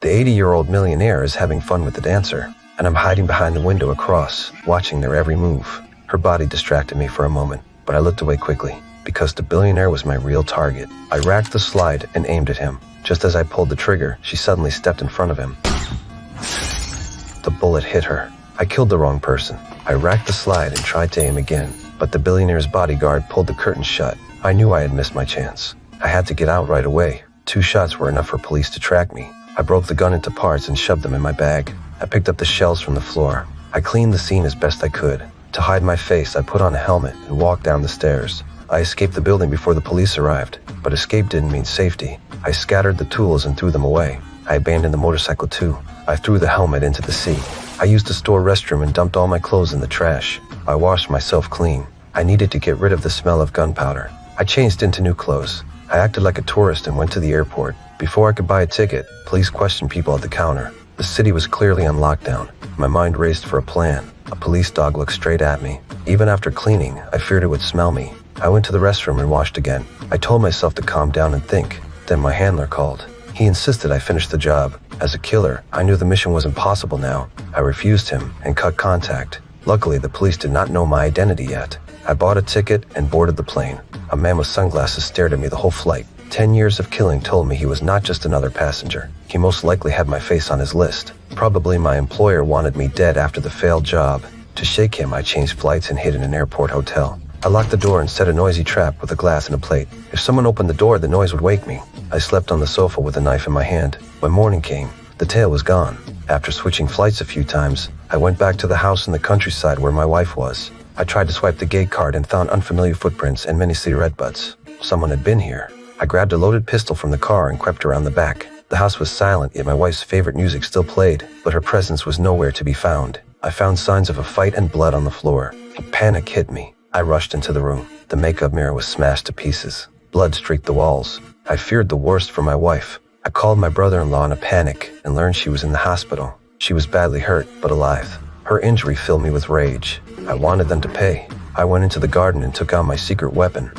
The 80-year-old millionaire is having fun with the dancer, and I'm hiding behind the window across, watching their every move. Her body distracted me for a moment, but I looked away quickly, because the billionaire was my real target. I racked the slide and aimed at him. Just as I pulled the trigger, she suddenly stepped in front of him. The bullet hit her. I killed the wrong person. I racked the slide and tried to aim again, but the billionaire's bodyguard pulled the curtain shut. I knew I had missed my chance. I had to get out right away. 2 shots were enough for police to track me. I broke the gun into parts and shoved them in my bag. I picked up the shells from the floor. I cleaned the scene as best I could. To hide my face, I put on a helmet and walked down the stairs. I escaped the building before the police arrived, but escape didn't mean safety. I scattered the tools and threw them away. I abandoned the motorcycle too. I threw the helmet into the sea. I used the store restroom and dumped all my clothes in the trash. I washed myself clean. I needed to get rid of the smell of gunpowder. I changed into new clothes. I acted like a tourist and went to the airport. Before I could buy a ticket, police questioned people at the counter. The city was clearly on lockdown. My mind raced for a plan. A police dog looked straight at me. Even after cleaning, I feared it would smell me. I went to the restroom and washed again. I told myself to calm down and think. Then my handler called. He insisted I finish the job. As a killer, I knew the mission was impossible now. I refused him and cut contact. Luckily, the police did not know my identity yet. I bought a ticket and boarded the plane. A man with sunglasses stared at me the whole flight. 10 years of killing told me he was not just another passenger. He most likely had my face on his list. Probably my employer wanted me dead after the failed job. To shake him, I changed flights and hid in an airport hotel. I locked the door and set a noisy trap with a glass and a plate. If someone opened the door, the noise would wake me. I slept on the sofa with a knife in my hand. When morning came, the tail was gone. After switching flights a few times, I went back to the house in the countryside where my wife was. I tried to swipe the gate card and found unfamiliar footprints and many cigarette butts. Someone had been here. I grabbed a loaded pistol from the car and crept around the back. The house was silent, yet my wife's favorite music still played, but her presence was nowhere to be found. I found signs of a fight and blood on the floor. A panic hit me. I rushed into the room. The makeup mirror was smashed to pieces. Blood streaked the walls. I feared the worst for my wife. I called my brother-in-law in a panic and learned she was in the hospital. She was badly hurt, but alive. Her injury filled me with rage. I wanted them to pay. I went into the garden and took out my secret weapon.